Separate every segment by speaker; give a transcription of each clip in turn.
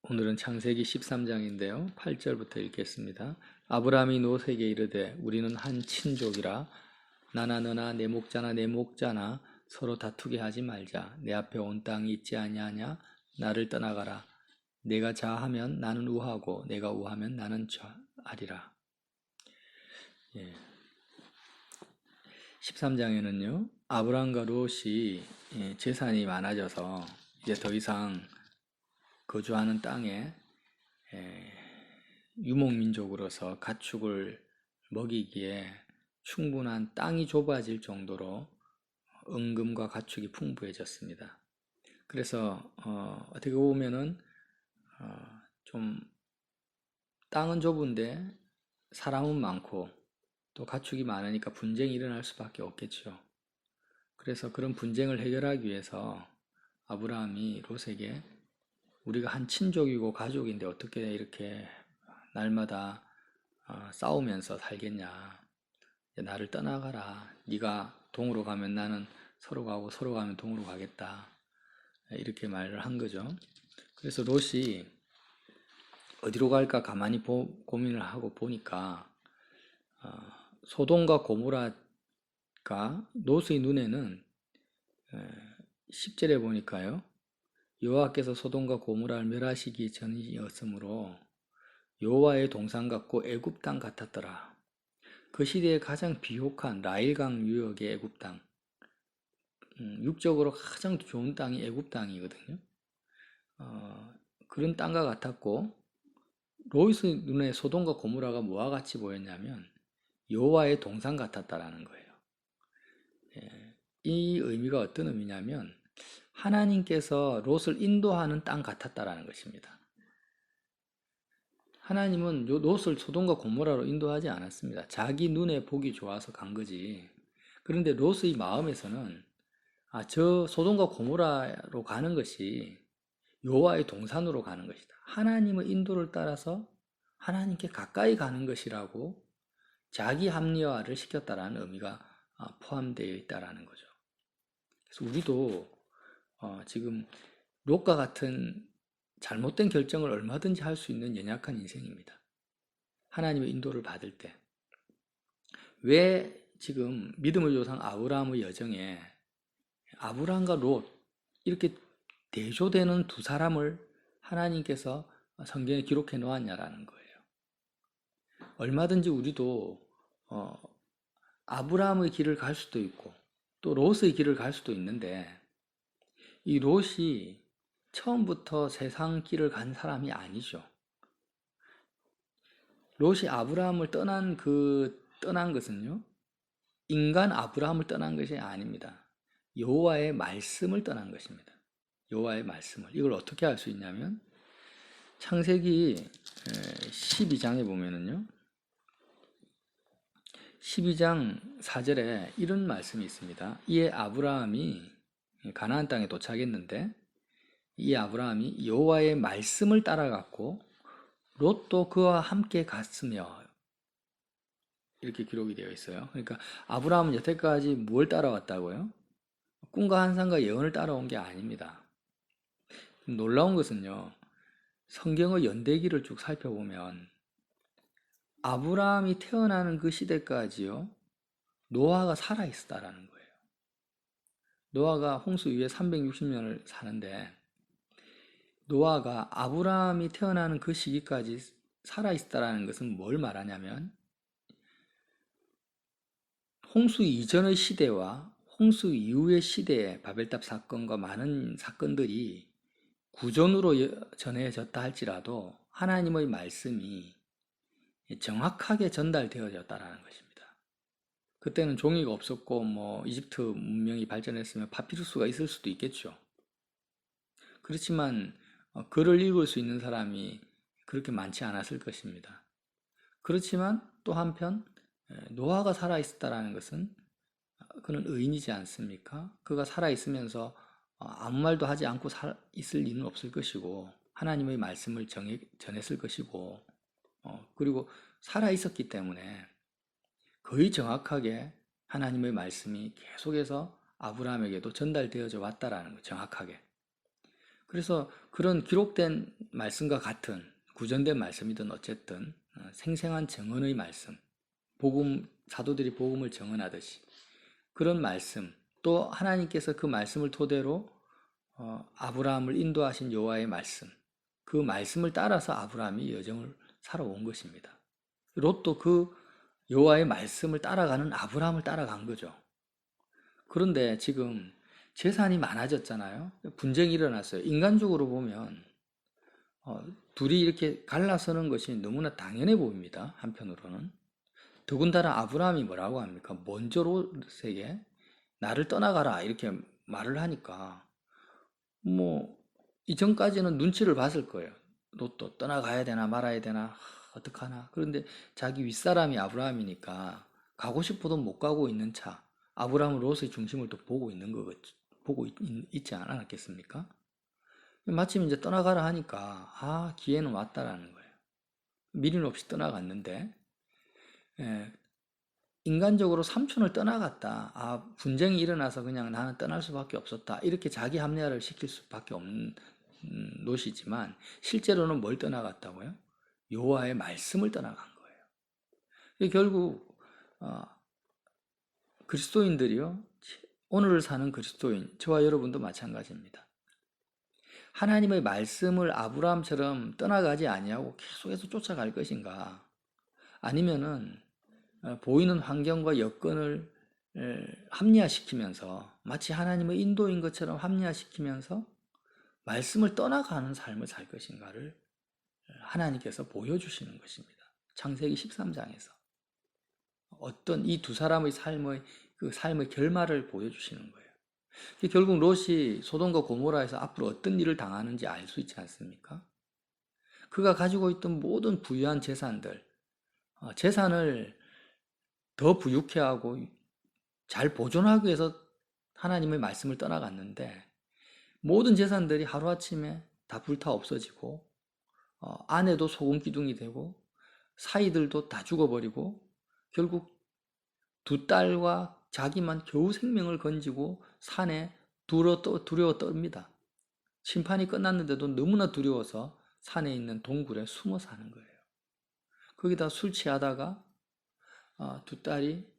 Speaker 1: 오늘은 창세기 13장인데요. 8절부터 읽겠습니다. 아브라함이 롯에게 이르되 우리는 한 친족이라 나나 너나 내 목자나 내 목자나 서로 다투게 하지 말자. 내 앞에 온 땅이 있지 아니하냐? 나를 떠나가라. 내가 자하면 나는 우하고 내가 우하면 나는 좌하리라. 13장에는요. 아브라함과 롯이 재산이 많아져서 이제 더 이상 거주하는 땅에 유목민족으로서 가축을 먹이기에 충분한 땅이 좁아질 정도로 은금과 가축이 풍부해졌습니다. 그래서 어떻게 보면은 좀 땅은 좁은데 사람은 많고 또 가축이 많으니까 분쟁이 일어날 수밖에 없겠죠. 그래서 그런 분쟁을 해결하기 위해서 아브라함이 롯에게 우리가 한 친족이고 가족인데 어떻게 이렇게 날마다 싸우면서 살겠냐. 나를 떠나가라. 네가 동으로 가면 나는 서로 가고 서로 가면 동으로 가겠다. 이렇게 말을 한 거죠. 그래서 롯이 어디로 갈까 가만히 고민을 하고 보니까 소돔과 고모라가 롯의 눈에는 10절에 보니까요. 여호와께서 소돔과 고모라를 멸하시기 전이었으므로 여호와의 동산 같고 애굽 땅 같았더라. 그 시대에 가장 비옥한 라일강 유역의 애굽 땅, 육적으로 가장 좋은 땅이 애굽 땅이거든요. 그런 땅과 같았고 롯의 눈에 소돔과 고모라가 뭐와 같이 보였냐면 여호와의 동산 같았다라는 거예요. 이 의미가 어떤 의미냐면 하나님께서 롯을 인도하는 땅 같았다라는 것입니다. 하나님은 롯을 소돔과 고모라로 인도하지 않았습니다. 자기 눈에 보기 좋아서 간 거지. 그런데 롯의 마음에서는 저 소돔과 고모라로 가는 것이 여호와의 동산으로 가는 것이다. 하나님의 인도를 따라서 하나님께 가까이 가는 것이라고 자기 합리화를 시켰다라는 의미가 포함되어 있다라는 거죠. 그래서 우리도 지금 롯과 같은 잘못된 결정을 얼마든지 할 수 있는 연약한 인생입니다. 하나님의 인도를 받을 때. 왜 지금 믿음의 조상 아브라함의 여정에 아브라함과 롯 이렇게 대조되는 두 사람을 하나님께서 성경에 기록해 놓았냐라는 거예요. 얼마든지 우리도 아브라함의 길을 갈 수도 있고 또 롯의 길을 갈 수도 있는데 이 롯이 처음부터 세상 길을 간 사람이 아니죠. 롯이 아브라함을 떠난 것은요. 인간 아브라함을 떠난 것이 아닙니다. 여호와의 말씀을 떠난 것입니다. 여호와의 말씀을. 이걸 어떻게 알 수 있냐면 창세기 12장에 보면은요. 12장 4절에 이런 말씀이 있습니다. 이에 아브라함이 가나안 땅에 도착했는데 이 아브라함이 여호와의 말씀을 따라갔고 롯도 그와 함께 갔으며 이렇게 기록이 되어 있어요. 그러니까 아브라함은 여태까지 뭘 따라왔다고요? 꿈과 환상과 예언을 따라온 게 아닙니다. 놀라운 것은요. 성경의 연대기를 쭉 살펴보면 아브라함이 태어나는 그 시대까지요. 노아가 살아있었다라는 거예요. 노아가 홍수 위에 360년을 사는데 노아가 아브라함이 태어나는 그 시기까지 살아있었다라는 것은 뭘 말하냐면 홍수 이전의 시대와 홍수 이후의 시대의 바벨탑 사건과 많은 사건들이 구전으로 전해졌다 할지라도 하나님의 말씀이 정확하게 전달되어졌다라는 것입니다. 그때는 종이가 없었고 이집트 문명이 발전했으면 파피루스가 있을 수도 있겠죠. 그렇지만 글을 읽을 수 있는 사람이 그렇게 많지 않았을 것입니다. 그렇지만 또 한편 노아가 살아있었다라는 것은 그는 의인이지 않습니까? 그가 살아있으면서 아무 말도 하지 않고 있을 리는 없을 것이고 하나님의 말씀을 전했을 것이고 그리고 살아있었기 때문에 거의 정확하게 하나님의 말씀이 계속해서 아브라함에게도 전달되어져 왔다라는 거 정확하게. 그래서 그런 기록된 말씀과 같은 구전된 말씀이든 어쨌든 생생한 증언의 말씀, 복음 사도들이 복음을 증언하듯이 그런 말씀, 또 하나님께서 그 말씀을 토대로 아브라함을 인도하신 여호와의 말씀, 그 말씀을 따라서 아브라함이 여정을 살아온 것입니다. 롯도 그 여호와의 말씀을 따라가는 아브라함을 따라간 거죠. 그런데 지금 재산이 많아졌잖아요. 분쟁이 일어났어요. 인간적으로 보면 둘이 이렇게 갈라서는 것이 너무나 당연해 보입니다. 한편으로는. 더군다나 아브라함이 뭐라고 합니까? 먼저 롯에게 나를 떠나가라 이렇게 말을 하니까 뭐 이전까지는 눈치를 봤을 거예요. 롯도 떠나가야 되나 말아야 되나 어떡하나. 그런데 자기 윗사람이 아브라함이니까 가고 싶어도 못 가고 있는 차. 아브라함은 롯의 중심을 또 보고 있는 보고 있지 않았겠습니까? 마침 이제 떠나가라 하니까 기회는 왔다라는 거예요. 미련 없이 떠나갔는데 인간적으로 삼촌을 떠나갔다. 분쟁이 일어나서 그냥 나는 떠날 수밖에 없었다. 이렇게 자기 합리화를 시킬 수밖에 없는 롯이지만 실제로는 뭘 떠나갔다고요? 여호와의 말씀을 떠나간 거예요. 결국 그리스도인들이요. 오늘을 사는 그리스도인, 저와 여러분도 마찬가지입니다. 하나님의 말씀을 아브라함처럼 떠나가지 아니하고 계속해서 쫓아갈 것인가? 아니면은 보이는 환경과 여건을 합리화시키면서 마치 하나님의 인도인 것처럼 합리화시키면서 말씀을 떠나가는 삶을 살 것인가를 하나님께서 보여주시는 것입니다. 창세기 13장에서 어떤 이 두 사람의 삶의 결말을 보여주시는 거예요. 결국 롯이 소돔과 고모라에서 앞으로 어떤 일을 당하는지 알 수 있지 않습니까? 그가 가지고 있던 모든 부유한 재산들, 재산을 더 부유케 하고 잘 보존하기 위해서 하나님의 말씀을 떠나갔는데 모든 재산들이 하루아침에 다 불타 없어지고 아내도 소금 기둥이 되고 사이들도 다 죽어버리고 결국 두 딸과 자기만 겨우 생명을 건지고 산에 두려워 떱니다. 심판이 끝났는데도 너무나 두려워서 산에 있는 동굴에 숨어 사는 거예요. 거기다 술 취하다가 두 딸이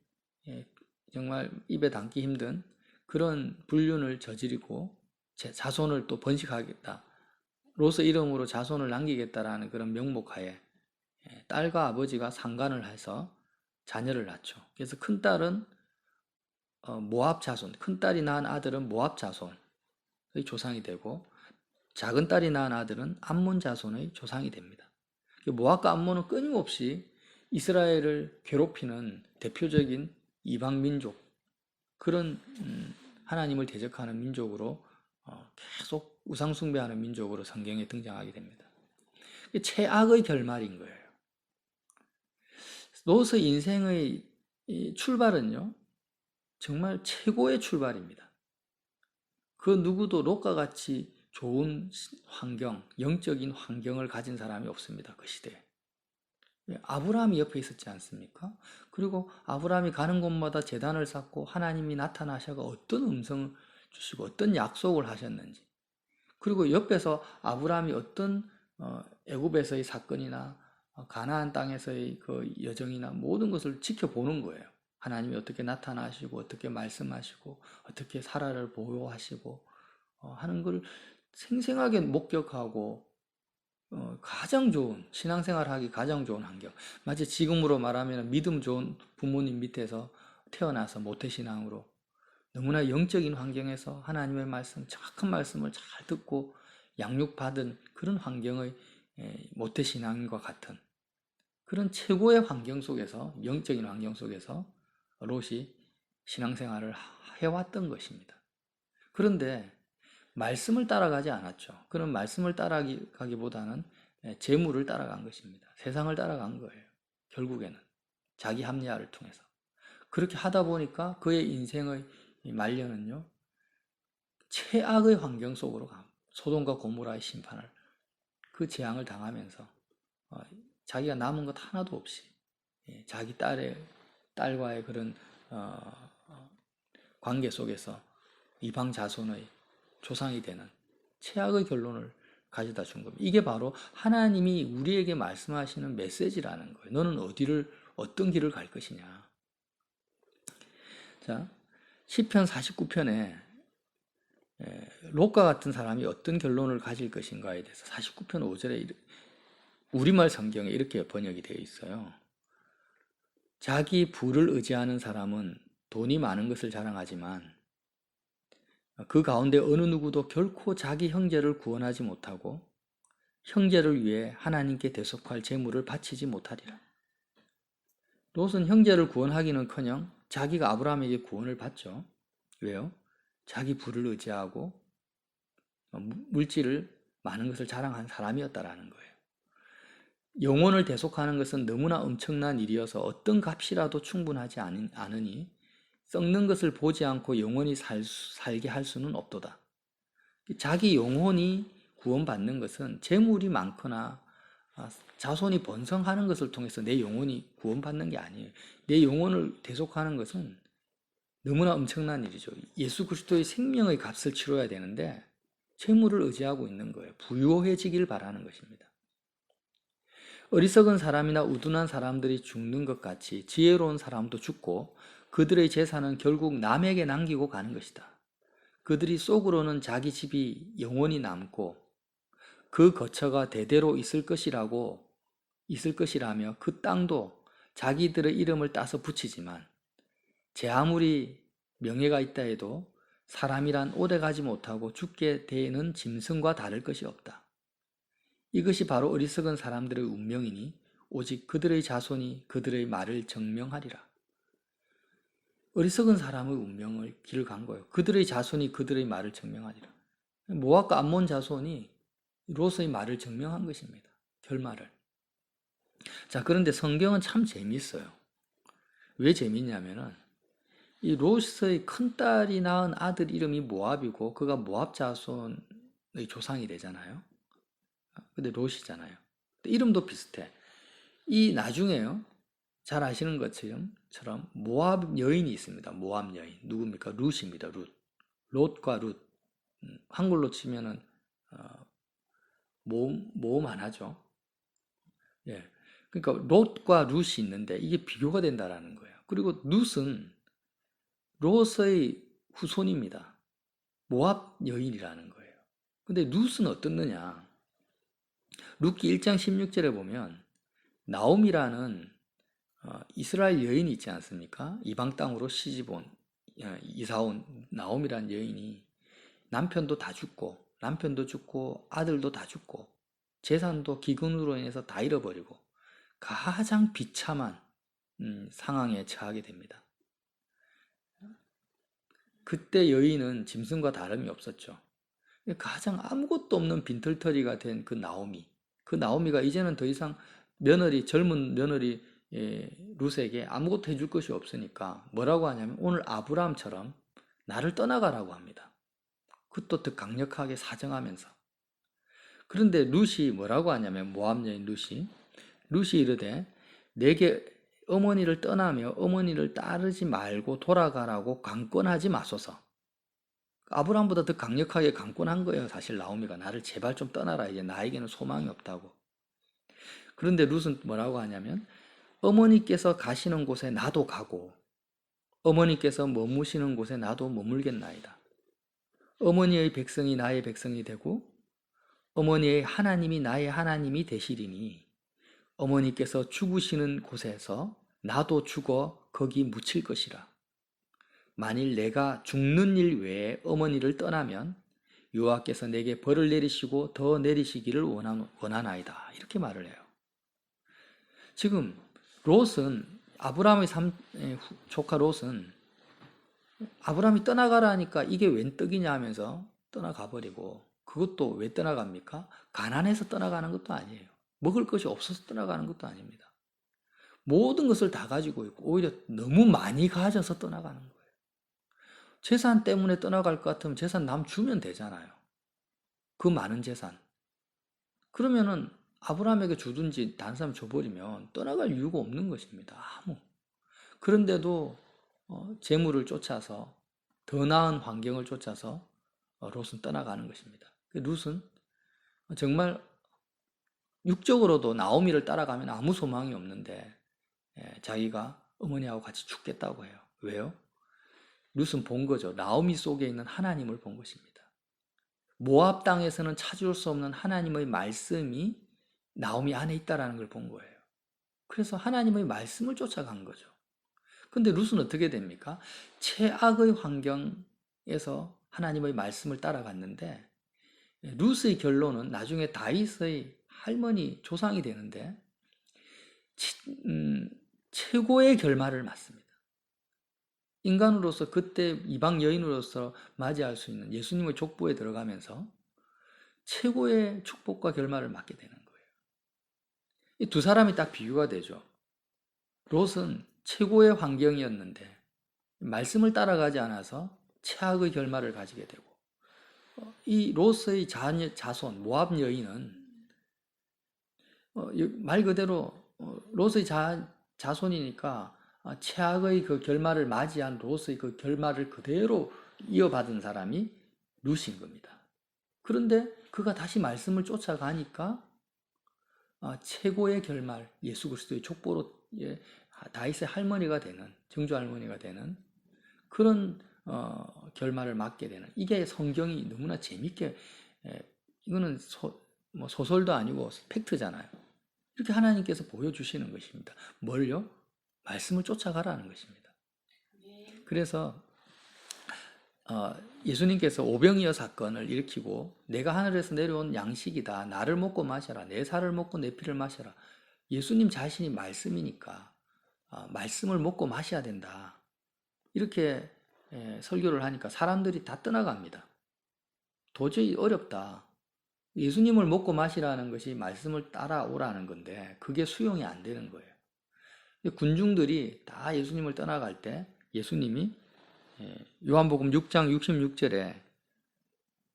Speaker 1: 정말 입에 담기 힘든 그런 불륜을 저지르고 자손을 또 번식하겠다. 롯의 이름으로 자손을 남기겠다라는 그런 명목하에 딸과 아버지가 상간을 해서 자녀를 낳죠. 그래서 큰딸은 모압 자손, 큰딸이 낳은 아들은 모압 자손의 조상이 되고 작은 딸이 낳은 아들은 암몬 자손의 조상이 됩니다. 모압과 암몬은 끊임없이 이스라엘을 괴롭히는 대표적인 이방 민족, 그런 하나님을 대적하는 민족으로 계속 우상숭배하는 민족으로 성경에 등장하게 됩니다. 최악의 결말인 거예요. 롯의 인생의 출발은요, 정말 최고의 출발입니다. 그 누구도 롯과 같이 좋은 환경, 영적인 환경을 가진 사람이 없습니다. 그 시대에. 아브라함이 옆에 있었지 않습니까? 그리고 아브라함이 가는 곳마다 제단을 쌓고 하나님이 나타나셔서 어떤 음성을 주시고 어떤 약속을 하셨는지, 그리고 옆에서 아브라함이 어떤 애굽에서의 사건이나 가나안 땅에서의 그 여정이나 모든 것을 지켜보는 거예요. 하나님이 어떻게 나타나시고 어떻게 말씀하시고 어떻게 사라를 보호하시고 하는 걸 생생하게 목격하고 가장 좋은 신앙생활하기 가장 좋은 환경. 마치 지금으로 말하면 믿음 좋은 부모님 밑에서 태어나서 모태신앙으로 너무나 영적인 환경에서 하나님의 말씀, 정확한 말씀을 잘 듣고 양육받은 그런 환경의 모태신앙과 같은 그런 최고의 환경 속에서, 영적인 환경 속에서 롯이 신앙생활을 해왔던 것입니다. 그런데 말씀을 따라가지 않았죠. 그런 말씀을 따라가기보다는 재물을 따라간 것입니다. 세상을 따라간 거예요. 결국에는 자기 합리화를 통해서. 그렇게 하다 보니까 그의 인생의 말년은요, 최악의 환경 속으로 가. 소돔과 고모라의 심판을, 그 재앙을 당하면서 자기가 남은 것 하나도 없이 자기 딸과의 그런 관계 속에서 이방 자손의 조상이 되는 최악의 결론을 가져다 준 겁니다. 이게 바로 하나님이 우리에게 말씀하시는 메시지라는 거예요. 너는 어떤 길을 갈 것이냐. 자, 시편 49편에 롯과 같은 사람이 어떤 결론을 가질 것인가에 대해서 49편 5절에 우리말 성경에 이렇게 번역이 되어 있어요. 자기 부를 의지하는 사람은 돈이 많은 것을 자랑하지만 그 가운데 어느 누구도 결코 자기 형제를 구원하지 못하고 형제를 위해 하나님께 대속할 재물을 바치지 못하리라. 롯은 형제를 구원하기는커녕 자기가 아브라함에게 구원을 받죠. 왜요? 자기 부를 의지하고 물질을 많은 것을 자랑한 사람이었다라는 거예요. 영혼을 대속하는 것은 너무나 엄청난 일이어서 어떤 값이라도 충분하지 않으니 썩는 것을 보지 않고 영원히 살게 할 수는 없도다. 자기 영혼이 구원받는 것은 재물이 많거나 자손이 번성하는 것을 통해서 내 영혼이 구원받는 게 아니에요. 내 영혼을 대속하는 것은 너무나 엄청난 일이죠. 예수 그리스도의 생명의 값을 치러야 되는데 재물을 의지하고 있는 거예요. 부유해지길 바라는 것입니다. 어리석은 사람이나 우둔한 사람들이 죽는 것 같이 지혜로운 사람도 죽고 그들의 재산은 결국 남에게 남기고 가는 것이다. 그들이 속으로는 자기 집이 영원히 남고 그 거처가 대대로 있을 것이라며 그 땅도 자기들의 이름을 따서 붙이지만 제 아무리 명예가 있다 해도 사람이란 오래가지 못하고 죽게 되는 짐승과 다를 것이 없다. 이것이 바로 어리석은 사람들의 운명이니 오직 그들의 자손이 그들의 말을 증명하리라. 어리석은 사람의 운명을 길을 간 거예요. 그들의 자손이 그들의 말을 증명하리라. 모압과 암몬 자손이 롯의 말을 증명한 것입니다. 결말을. 자, 그런데 성경은 참 재미있어요. 왜 재미있냐면은 이 롯의 큰딸이 낳은 아들 이름이 모압이고 그가 모압 자손의 조상이 되잖아요. 근데 롯이잖아요. 이름도 비슷해. 이 나중에요. 잘 아시는 것처럼 모압 여인이 있습니다. 모압 여인. 누굽니까? 룻입니다. 룻. 롯과 룻. 한글로 치면은 모음 하나죠. 예. 그러니까 롯과 룻이 있는데 이게 비교가 된다라는 거예요. 그리고 룻은 롯의 후손입니다. 모압 여인이라는 거예요. 근데 룻은 어떻느냐? 룻기 1장 16절에 보면 나옴이라는 이스라엘 여인이 있지 않습니까? 이방 땅으로 이사 온 나옴이라는 여인이 남편도 죽고 아들도 다 죽고 재산도 기근으로 인해서 다 잃어버리고 가장 비참한 상황에 처하게 됩니다. 그때 여인은 짐승과 다름이 없었죠. 가장 아무것도 없는 빈털터리가 된 그 나오미가 이제는 더 이상 젊은 며느리 룻에게 아무것도 해줄 것이 없으니까 뭐라고 하냐면 오늘 아브라함처럼 나를 떠나가라고 합니다. 그것도 더 강력하게 사정하면서. 그런데 룻이 뭐라고 하냐면 모압 여인 룻이 이르되 내게 어머니를 떠나며 어머니를 따르지 말고 돌아가라고 강권하지 마소서. 아브라함보다 더 강력하게 강권한 거예요. 사실 나오미가 나를 제발 좀 떠나라. 이제 나에게는 소망이 없다고. 그런데 룻은 뭐라고 하냐면 어머니께서 가시는 곳에 나도 가고 어머니께서 머무시는 곳에 나도 머물겠나이다. 어머니의 백성이 나의 백성이 되고 어머니의 하나님이 나의 하나님이 되시리니 어머니께서 죽으시는 곳에서 나도 죽어 거기 묻힐 것이라. 만일 내가 죽는 일 외에 어머니를 떠나면 여호와께서 내게 벌을 내리시고 더 내리시기를 원하나이다. 이렇게 말을 해요. 지금 롯은 아브라함의 조카 롯은 아브라함이 떠나가라 하니까 이게 웬 떡이냐 하면서 떠나가 버리고 그것도 왜 떠나갑니까? 가난해서 떠나가는 것도 아니에요. 먹을 것이 없어서 떠나가는 것도 아닙니다. 모든 것을 다 가지고 있고 오히려 너무 많이 가져서 떠나가는 거예요. 재산 때문에 떠나갈 것 같으면 재산 남 주면 되잖아요. 그 많은 재산. 그러면은 아브라함에게 주든지 다른 사람 줘버리면 떠나갈 이유가 없는 것입니다. 그런데도 재물을 쫓아서 더 나은 환경을 쫓아서 롯은 떠나가는 것입니다. 룻은 정말 육적으로도 나오미를 따라가면 아무 소망이 없는데 자기가 어머니하고 같이 죽겠다고 해요. 왜요? 룻은 본 거죠. 나오미 속에 있는 하나님을 본 것입니다. 모압 땅에서는 찾을 수 없는 하나님의 말씀이 나오미 안에 있다라는 걸 본 거예요. 그래서 하나님의 말씀을 쫓아간 거죠. 근데 룻은 어떻게 됩니까? 최악의 환경에서 하나님의 말씀을 따라갔는데 룻의 결론은 나중에 다윗의 할머니 조상이 되는데 최고의 결말을 맞습니다. 인간으로서 그때 이방 여인으로서 맞이할 수 있는 예수님의 족보에 들어가면서 최고의 축복과 결말을 맞게 되는 거예요. 이 두 사람이 딱 비교가 되죠. 롯은 최고의 환경이었는데 말씀을 따라가지 않아서 최악의 결말을 가지게 되고 이 롯의 자손 모압 여인은 말 그대로 롯의 자손이니까 최악의 그 결말을 맞이한 롯의 그 결말을 그대로 이어받은 사람이 룻인 겁니다. 그런데 그가 다시 말씀을 쫓아가니까 최고의 결말, 예수 그리스도의 족보로 다윗의 할머니가 되는, 증조 할머니가 되는 그런 결말을 맞게 되는, 이게 성경이 너무나 재밌게, 이거는 소설도 아니고 팩트잖아요. 이렇게 하나님께서 보여주시는 것입니다. 뭘요? 말씀을 쫓아가라는 것입니다. 그래서 예수님께서 오병이어 사건을 일으키고 내가 하늘에서 내려온 양식이다. 나를 먹고 마셔라. 내 살을 먹고 내 피를 마셔라. 예수님 자신이 말씀이니까 말씀을 먹고 마셔야 된다. 이렇게 설교를 하니까 사람들이 다 떠나갑니다. 도저히 어렵다. 예수님을 먹고 마시라는 것이 말씀을 따라오라는 건데 그게 수용이 안 되는 거예요. 군중들이 다 예수님을 떠나갈 때 예수님이 요한복음 6장 66절에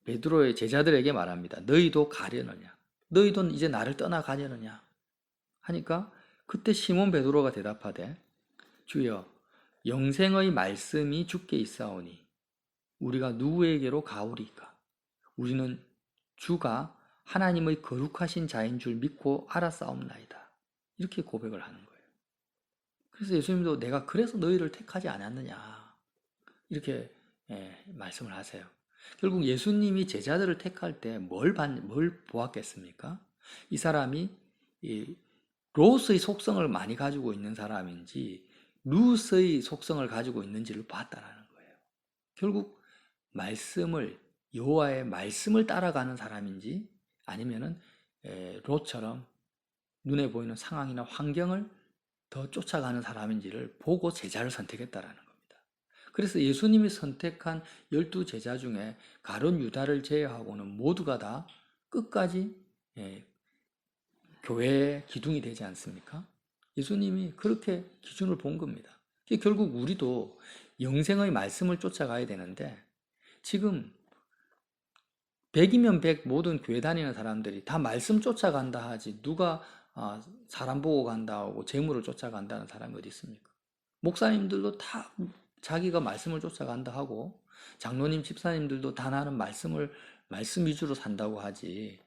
Speaker 1: 베드로의 제자들에게 말합니다. 너희도 가려느냐? 너희도 이제 나를 떠나가려느냐? 하니까 그때 시몬 베드로가 대답하되 주여 영생의 말씀이 주께 있사오니 우리가 누구에게로 가오리까? 우리는 주가 하나님의 거룩하신 자인 줄 믿고 알았사옵나이다. 이렇게 고백을 하는 거예요. 그래서 예수님도 내가 그래서 너희를 택하지 않았느냐 이렇게 말씀을 하세요. 결국 예수님이 제자들을 택할 때 뭘 보았겠습니까? 이 사람이 롯의 속성을 많이 가지고 있는 사람인지 룻의 속성을 가지고 있는지를 봤다는 거예요. 결국 여호와의 말씀을 따라가는 사람인지 아니면은 롯처럼 눈에 보이는 상황이나 환경을 더 쫓아가는 사람인지를 보고 제자를 선택했다라는 겁니다. 그래서 예수님이 선택한 12제자 중에 가룟 유다를 제외하고는 모두가 다 끝까지 교회의 기둥이 되지 않습니까? 예수님이 그렇게 기준을 본 겁니다. 결국 우리도 영생의 말씀을 쫓아가야 되는데 지금 100이면 100 모든 교회 다니는 사람들이 다 말씀 쫓아간다 하지 누가 사람 보고 간다 하고 재물을 쫓아간다는 사람이 어디 있습니까? 목사님들도 다 자기가 말씀을 쫓아간다 하고 장로님 집사님들도 다 나는 말씀 위주로 산다고 하지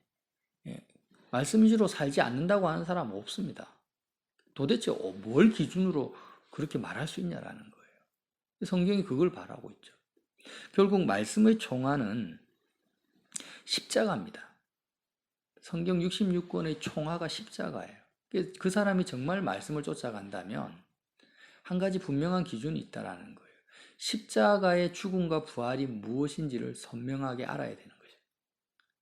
Speaker 1: 말씀 위주로 살지 않는다고 하는 사람은 없습니다. 도대체 뭘 기준으로 그렇게 말할 수 있냐라는 거예요. 성경이 그걸 바라고 있죠. 결국 말씀의 총화는 십자가입니다. 성경 66권의 총화가 십자가예요. 그 사람이 정말 말씀을 쫓아간다면 한 가지 분명한 기준이 있다는 거예요. 십자가의 죽음과 부활이 무엇인지를 선명하게 알아야 되는 거죠.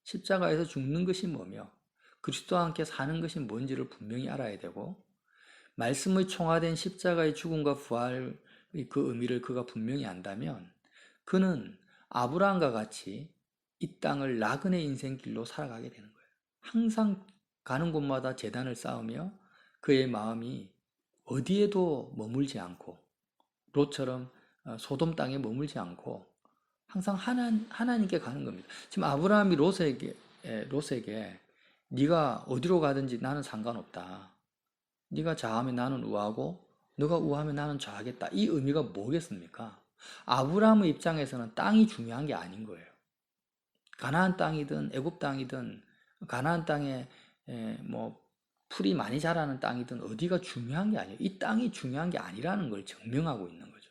Speaker 1: 십자가에서 죽는 것이 뭐며 그리스도와 함께 사는 것이 뭔지를 분명히 알아야 되고 말씀의 총화된 십자가의 죽음과 부활의 그 의미를 그가 분명히 안다면 그는 아브라함과 같이 이 땅을 나그네 인생길로 살아가게 되는 거예요. 항상 가는 곳마다 제단을 쌓으며 그의 마음이 어디에도 머물지 않고 롯처럼 소돔 땅에 머물지 않고 항상 하나님께 가는 겁니다. 지금 아브라함이 롯에게 네가 어디로 가든지 나는 상관없다. 네가 좌하면 나는 우하고 너가 우하면 나는 좌하겠다. 이 의미가 뭐겠습니까? 아브라함의 입장에서는 땅이 중요한 게 아닌 거예요. 가나안 땅이든 애굽 땅이든 가나안 땅에 뭐 풀이 많이 자라는 땅이든 어디가 중요한 게 아니에요. 이 땅이 중요한 게 아니라는 걸 증명하고 있는 거죠.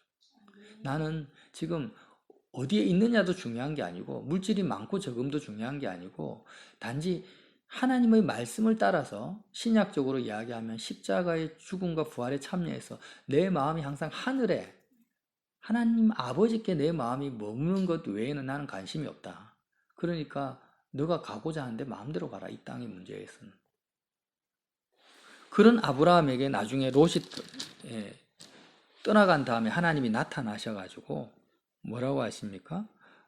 Speaker 1: 나는 지금 어디에 있느냐도 중요한 게 아니고 물질이 많고 적음도 중요한 게 아니고 단지 하나님의 말씀을 따라서 신약적으로 이야기하면 십자가의 죽음과 부활에 참여해서 내 마음이 항상 하늘에 하나님 아버지께 내 마음이 머무는 것 외에는 나는 관심이 없다. 그러니까 너가 가고자 하는데 마음대로 가라. 이 땅의 문제에서는. 그런 아브라함에게 나중에 롯이 떠나간 다음에 하나님이 나타나셔가지고 뭐라고 하십니까?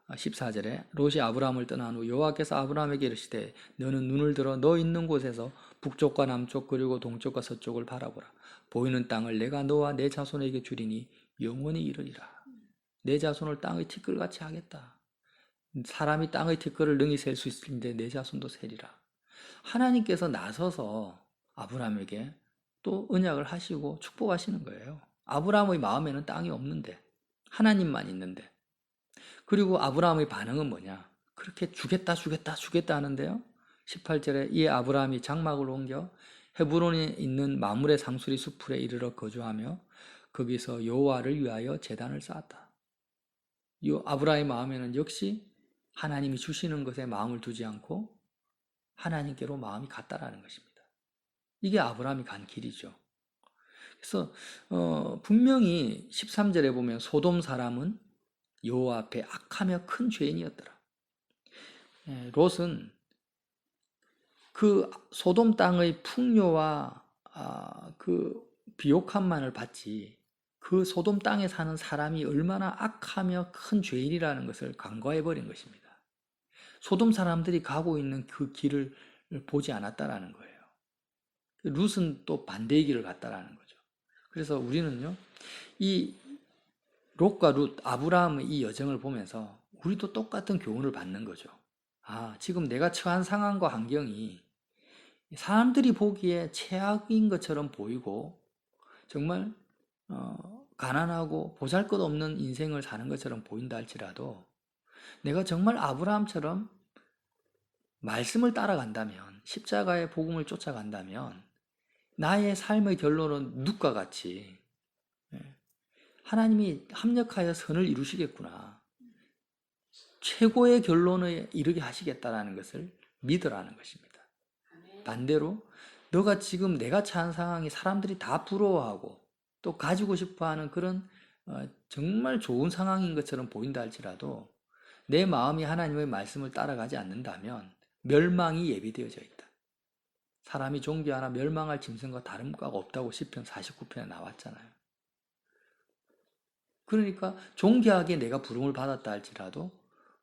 Speaker 1: 14절에 롯이 아브라함을 떠난 후 여호와께서 아브라함에게 이르시되 너는 눈을 들어 너 있는 곳에서 북쪽과 남쪽 그리고 동쪽과 서쪽을 바라보라. 보이는 땅을 내가 너와 내 자손에게 주리니 영원히 이르리라. 내 자손을 땅의 티끌같이 하겠다. 사람이 땅의 티끌을 능히 셀 수 있을인데 내 자손도 세리라. 하나님께서 나서서 아브라함에게 또 언약을 하시고 축복하시는 거예요. 아브라함의 마음에는 땅이 없는데 하나님만 있는데. 그리고 아브라함의 반응은 뭐냐? 그렇게 주겠다 하는데요. 18절에 이에 아브라함이 장막을 옮겨 헤브론에 있는 마므레 상수리 수풀에 이르러 거주하며 거기서 여호와를 위하여 제단을 쌓았다. 이 아브라함의 마음에는 역시 하나님이 주시는 것에 마음을 두지 않고 하나님께로 마음이 갔다라는 것입니다. 이게 아브라함이 간 길이죠. 그래서 분명히 13절에 보면 소돔 사람은 여호와 앞에 악하며 큰 죄인이었더라. 롯은 그 소돔 땅의 풍요와 그 비옥함만을 봤지 그 소돔 땅에 사는 사람이 얼마나 악하며 큰 죄인이라는 것을 간과해버린 것입니다. 소돔 사람들이 가고 있는 그 길을 보지 않았다라는 거예요. 룻은 또 반대의 길을 갔다라는 거죠. 그래서 우리는요, 이 롯과 룻, 아브라함의 이 여정을 보면서 우리도 똑같은 교훈을 받는 거죠. 지금 내가 처한 상황과 환경이 사람들이 보기에 최악인 것처럼 보이고 정말 가난하고 보잘것없는 인생을 사는 것처럼 보인다 할지라도 내가 정말 아브라함처럼 말씀을 따라간다면 십자가의 복음을 쫓아간다면 나의 삶의 결론은 룻과 같이 하나님이 합력하여 선을 이루시겠구나. 최고의 결론에 이르게 하시겠다라는 것을 믿으라는 것입니다. 반대로 너가 지금 내가 처한 상황이 사람들이 다 부러워하고 또 가지고 싶어하는 그런 정말 좋은 상황인 것처럼 보인다 할지라도 내 마음이 하나님의 말씀을 따라가지 않는다면 멸망이 예비되어져 있다. 사람이 존귀하나 멸망할 짐승과 다른 바가 없다고 시편 49편에 나왔잖아요. 그러니까 존귀하게 내가 부름을 받았다 할지라도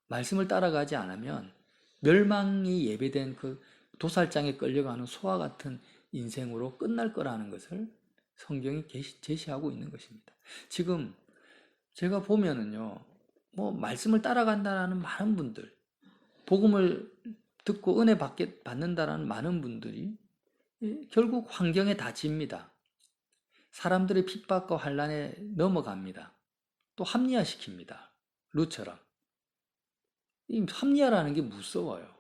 Speaker 1: 말씀을 따라가지 않으면 멸망이 예배된 그 도살장에 끌려가는 소와 같은 인생으로 끝날 거라는 것을 성경이 제시하고 있는 것입니다. 지금 제가 보면은요, 말씀을 따라간다라는 많은 분들, 복음을 듣고 은혜 받는다라는 많은 분들이 결국 환경에 다칩니다. 사람들의 핍박과 환난에 넘어갑니다. 또 합리화시킵니다. 롯처럼. 이 합리화라는 게 무서워요.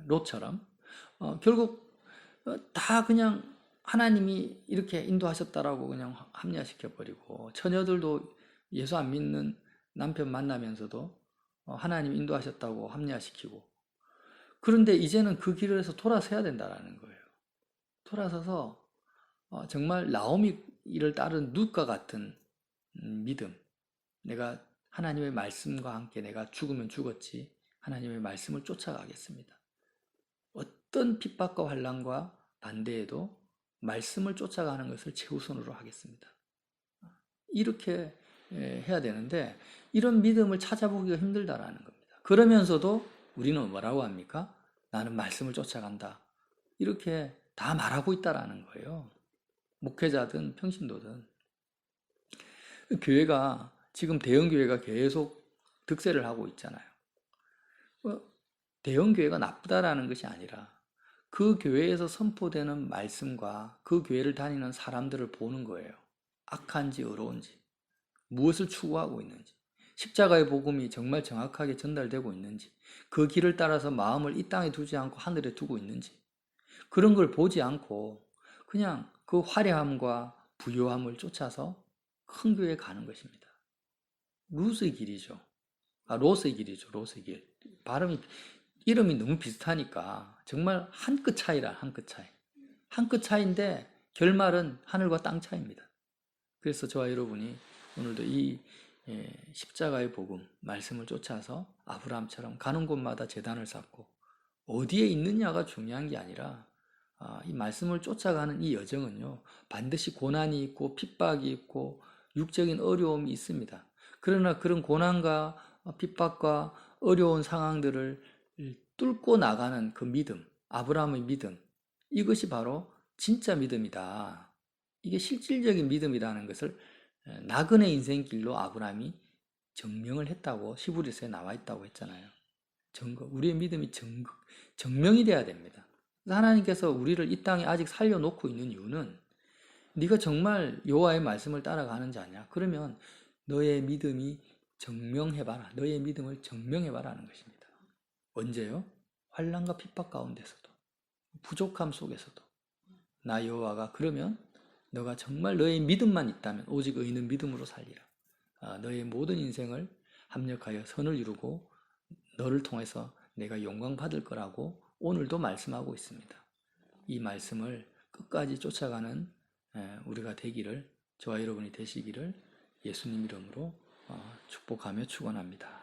Speaker 1: 롯처럼. 결국 다 그냥 하나님이 이렇게 인도하셨다라고 그냥 합리화시켜버리고 처녀들도 예수 안 믿는 남편 만나면서도 하나님 인도하셨다고 합리화시키고 그런데 이제는 그 길에서 돌아서야 된다는 거예요. 돌아서서 정말 나오미를 따른 룻과 같은 믿음. 내가 하나님의 말씀과 함께 내가 죽으면 죽었지 하나님의 말씀을 쫓아가겠습니다. 어떤 핍박과 환난과 반대에도 말씀을 쫓아가는 것을 최우선으로 하겠습니다. 이렇게 해야 되는데 이런 믿음을 찾아보기가 힘들다라는 겁니다. 그러면서도 우리는 뭐라고 합니까? 나는 말씀을 쫓아간다. 이렇게 다 말하고 있다라는 거예요. 목회자든 평신도든. 교회가 지금 대형교회가 계속 득세를 하고 있잖아요. 대형교회가 나쁘다라는 것이 아니라 그 교회에서 선포되는 말씀과 그 교회를 다니는 사람들을 보는 거예요. 악한지 의로운지 무엇을 추구하고 있는지 십자가의 복음이 정말 정확하게 전달되고 있는지, 그 길을 따라서 마음을 이 땅에 두지 않고 하늘에 두고 있는지, 그런 걸 보지 않고 그냥 그 화려함과 부요함을 쫓아서 큰 교회에 가는 것입니다. 루스의 길이죠. 로스의 길이죠. 로스의 길. 발음이, 이름이 너무 비슷하니까 정말 한 끗 차이라, 한 끗 차이. 한 끗 차이인데 결말은 하늘과 땅 차이입니다. 그래서 저와 여러분이 오늘도 이 십자가의 복음 말씀을 쫓아서 아브라함처럼 가는 곳마다 제단을 쌓고 어디에 있느냐가 중요한 게 아니라 이 말씀을 쫓아가는 이 여정은요, 반드시 고난이 있고 핍박이 있고 육적인 어려움이 있습니다. 그러나 그런 고난과 핍박과 어려운 상황들을 뚫고 나가는 그 믿음, 아브라함의 믿음, 이것이 바로 진짜 믿음이다. 이게 실질적인 믿음이라는 것을 나그네 인생길로 아브라함이 증명을 했다고 히브리서에 나와 있다고 했잖아요. 증거, 우리의 믿음이 증명이 돼야 됩니다. 하나님께서 우리를 이 땅에 아직 살려놓고 있는 이유는 네가 정말 여호와의 말씀을 따라가는 자냐? 그러면 너의 믿음이 증명해봐라. 너의 믿음을 증명해봐라 하는 것입니다. 언제요? 환난과 핍박 가운데서도, 부족함 속에서도 나 여호와가 그러면 너가 정말 너의 믿음만 있다면 오직 의인은 믿음으로 살리라. 너의 모든 인생을 합력하여 선을 이루고 너를 통해서 내가 영광 받을 거라고 오늘도 말씀하고 있습니다. 이 말씀을 끝까지 쫓아가는 우리가 되기를, 저와 여러분이 되시기를 예수님 이름으로 축복하며 축원합니다.